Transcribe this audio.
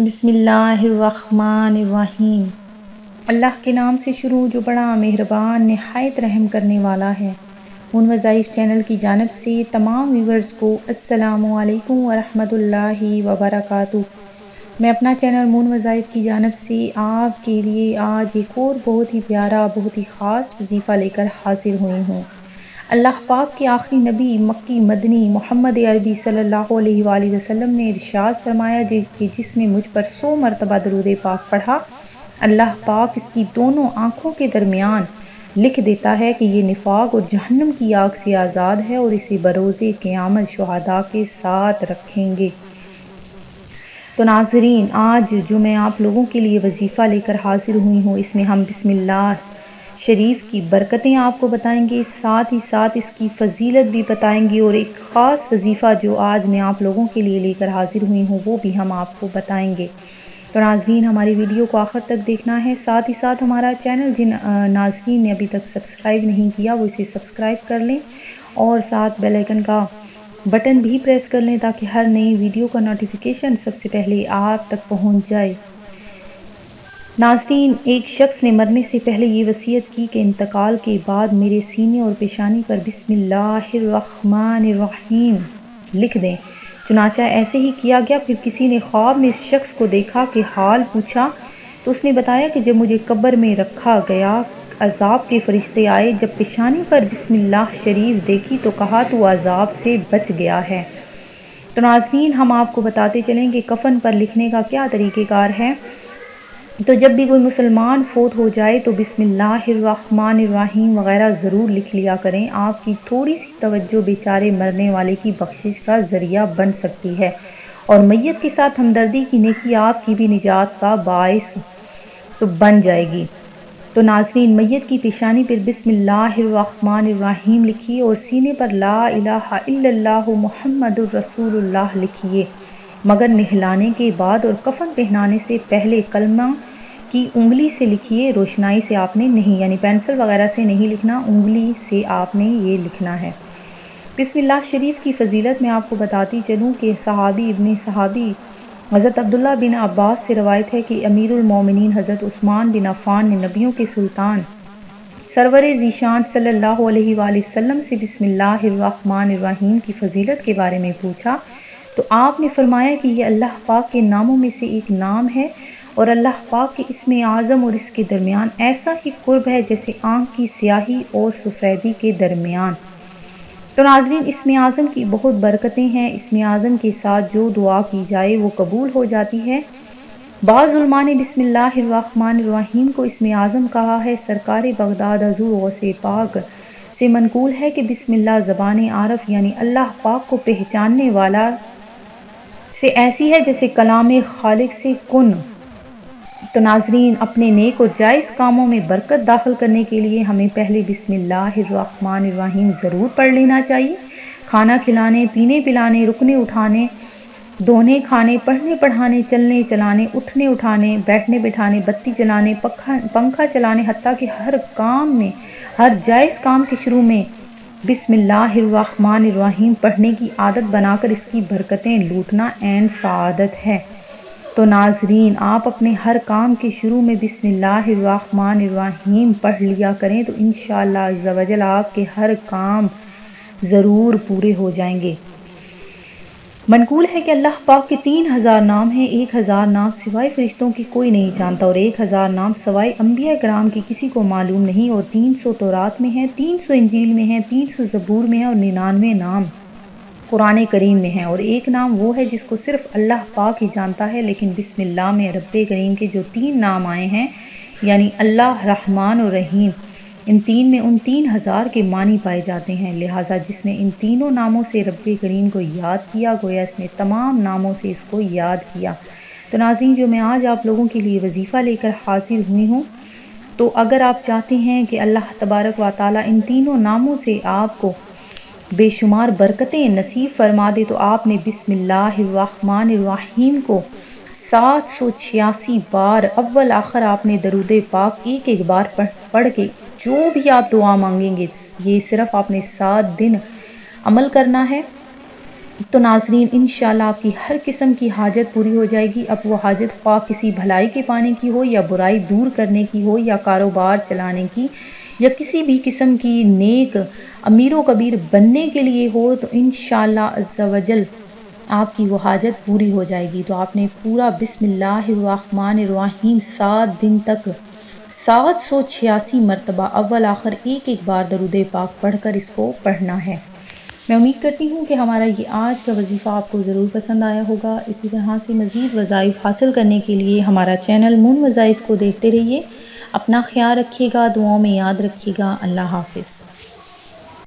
بسم اللہ الرحمن الرحیم۔ اللہ کے نام سے شروع جو بڑا مہربان نہایت رحم کرنے والا ہے۔ مون وظائف چینل کی جانب سے تمام ویورز کو السلام علیکم ورحمۃ اللہ وبرکاتہ۔ میں اپنا چینل مون وظائف کی جانب سے آپ کے لیے آج ایک اور بہت ہی پیارا بہت ہی خاص وظیفہ لے کر حاضر ہوئی ہوں۔ اللہ پاک کے آخری نبی مکی مدنی محمد عربی صلی اللہ علیہ وآلہ وسلم نے ارشاد فرمایا کہ جس نے مجھ پر 100 مرتبہ درود پاک پڑھا، اللہ پاک اس کی دونوں آنکھوں کے درمیان لکھ دیتا ہے کہ یہ نفاق اور جہنم کی آگ سے آزاد ہے اور اسے بروز قیامت شہداء کے ساتھ رکھیں گے۔ تو ناظرین، آج جو میں آپ لوگوں کے لیے وظیفہ لے کر حاضر ہوئی ہوں، اس میں ہم بسم اللہ شریف کی برکتیں آپ کو بتائیں گے، ساتھ ہی ساتھ اس کی فضیلت بھی بتائیں گے، اور ایک خاص وظیفہ جو آج میں آپ لوگوں کے لیے لے کر حاضر ہوئی ہوں وہ بھی ہم آپ کو بتائیں گے۔ تو ناظرین، ہماری ویڈیو کو آخر تک دیکھنا ہے، ساتھ ہی ساتھ ہمارا چینل جن ناظرین نے ابھی تک سبسکرائب نہیں کیا وہ اسے سبسکرائب کر لیں اور ساتھ بیل آئیکن کا بٹن بھی پریس کر لیں تاکہ ہر نئی ویڈیو کا نوٹیفیکیشن سب سے پہلے آپ تک پہنچ جائے۔ ناظرین، ایک شخص نے مرنے سے پہلے یہ وصیت کی کہ انتقال کے بعد میرے سینے اور پیشانی پر بسم اللہ الرحمن الرحیم لکھ دیں۔ چنانچہ ایسے ہی کیا گیا۔ پھر کسی نے خواب میں اس شخص کو دیکھا کہ حال پوچھا تو اس نے بتایا کہ جب مجھے قبر میں رکھا گیا، عذاب کے فرشتے آئے، جب پیشانی پر بسم اللہ شریف دیکھی تو کہا تو عذاب سے بچ گیا ہے۔ تو ناظرین، ہم آپ کو بتاتے چلیں کہ کفن پر لکھنے کا کیا طریقہ کار ہے۔ تو جب بھی کوئی مسلمان فوت ہو جائے تو بسم اللہ الرحمن الرحیم وغیرہ ضرور لکھ لیا کریں۔ آپ کی تھوڑی سی توجہ بیچارے مرنے والے کی بخشش کا ذریعہ بن سکتی ہے اور میت کے ساتھ ہمدردی کی نیکی آپ کی بھی نجات کا باعث تو بن جائے گی۔ تو ناظرین، میت کی پیشانی پر بسم اللہ الرحمن الرحیم لکھیے اور سینے پر لا الہ الا اللہ محمد الرسول اللہ لکھیے، مگر نہلانے کے بعد اور کفن پہنانے سے پہلے کلمہ کی انگلی سے لکھیے، روشنائی سے آپ نے نہیں، یعنی پینسل وغیرہ سے نہیں لکھنا، انگلی سے آپ نے یہ لکھنا ہے۔ بسم اللہ شریف کی فضیلت میں آپ کو بتاتی چلوں کہ صحابی ابن صحابی حضرت عبداللہ بن عباس سے روایت ہے کہ امیر المومنین حضرت عثمان بن عفان نے نبیوں کے سلطان سرور ذیشان صلی اللہ علیہ وآلہ وسلم سے بسم اللہ الرحمن الرحیم کی فضیلت کے بارے میں پوچھا تو آپ نے فرمایا کہ یہ اللہ پاک کے ناموں میں سے ایک نام ہے اور اللہ پاک کے اسم اعظم اور اس کے درمیان ایسا ہی قرب ہے جیسے آنکھ کی سیاہی اور سفیدی کے درمیان۔ تو ناظرین، اسم اعظم کی بہت برکتیں ہیں۔ اسم اعظم کے ساتھ جو دعا کی جائے وہ قبول ہو جاتی ہے۔ بعض علماء نے بسم اللہ الرحمن الرحیم کو اسم اعظم کہا ہے۔ سرکار بغداد حضور غوث پاک سے منقول ہے کہ بسم اللہ زبان عارف یعنی اللہ پاک کو پہچاننے والا سے ایسی ہے جیسے کلام خالق سے کن۔ تو ناظرین، اپنے نیک اور جائز کاموں میں برکت داخل کرنے کے لیے ہمیں پہلے بسم اللہ الرحمن الرحیم ضرور پڑھ لینا چاہیے۔ کھانا کھلانے، پینے پلانے، رکنے اٹھانے، دھونے کھانے، پڑھنے پڑھانے، چلنے چلانے، اٹھنے اٹھانے، بیٹھنے بٹھانے، بتی جلانے، پنکھا چلانے، حتیٰ کہ ہر کام میں، ہر جائز کام کے شروع میں بسم اللہ الرحمن الرحیم پڑھنے کی عادت بنا کر اس کی برکتیں لوٹنا عین سعادت ہے۔ تو ناظرین، آپ اپنے ہر کام کے شروع میں بسم اللہ الرحمن الرحیم پڑھ لیا کریں تو انشاءاللہ عز و جل آپ کے ہر کام ضرور پورے ہو جائیں گے۔ منقول ہے کہ اللہ پاک کے 3000 نام ہیں۔ 1000 نام سوائے فرشتوں کی کوئی نہیں جانتا اور 1000 نام سوائے انبیاء کرام کی کسی کو معلوم نہیں، اور 300 تورات میں ہیں، 300 انجیل میں ہیں، 300 زبور میں ہیں اور 99 نام قرآن کریم میں ہیں، اور ایک نام وہ ہے جس کو صرف اللہ پاک ہی جانتا ہے۔ لیکن بسم اللہ میں رب کریم کے جو 3 نام آئے ہیں یعنی اللہ، رحمان اور رحیم، ان 3 میں ان 3000 کے معنی پائے جاتے ہیں، لہٰذا جس نے ان تینوں ناموں سے رب کریم کو یاد کیا گویا اس نے تمام ناموں سے اس کو یاد کیا۔ تو ناظرین، جو میں آج آپ لوگوں کے لیے وظیفہ لے کر حاضر ہوئی ہوں، تو اگر آپ چاہتے ہیں کہ اللہ تبارک و تعالیٰ ان تینوں ناموں سے آپ کو بے شمار برکتیں نصیب فرما دے تو آپ نے بسم اللہ الرحمن الرحیم کو 786 بار اول آخر آپ نے درود پاک ایک ایک بار پڑھ کے جو بھی آپ دعا مانگیں گے، یہ صرف آپ نے 7 دن عمل کرنا ہے۔ تو ناظرین انشاءاللہ آپ کی ہر قسم کی حاجت پوری ہو جائے گی۔ اب وہ حاجت خواہ کسی بھلائی کے پانے کی ہو یا برائی دور کرنے کی ہو یا کاروبار چلانے کی یا کسی بھی قسم کی نیک امیر و کبیر بننے کے لیے ہو، تو انشاءاللہ عز و جل آپ کی وہ حاجت پوری ہو جائے گی۔ تو آپ نے پورا بسم اللہ الرحمن الرحیم 7 دن تک 786 مرتبہ اول آخر ایک ایک بار درود پاک پڑھ کر اس کو پڑھنا ہے۔ میں امید کرتی ہوں کہ ہمارا یہ آج کا وظیفہ آپ کو ضرور پسند آیا ہوگا۔ اسی طرح سے مزید وظائف حاصل کرنے کے لیے ہمارا چینل مون وظائف کو دیکھتے رہیے۔ اپنا خیال رکھیے گا، دعاؤں میں یاد رکھیے گا۔ اللہ حافظ۔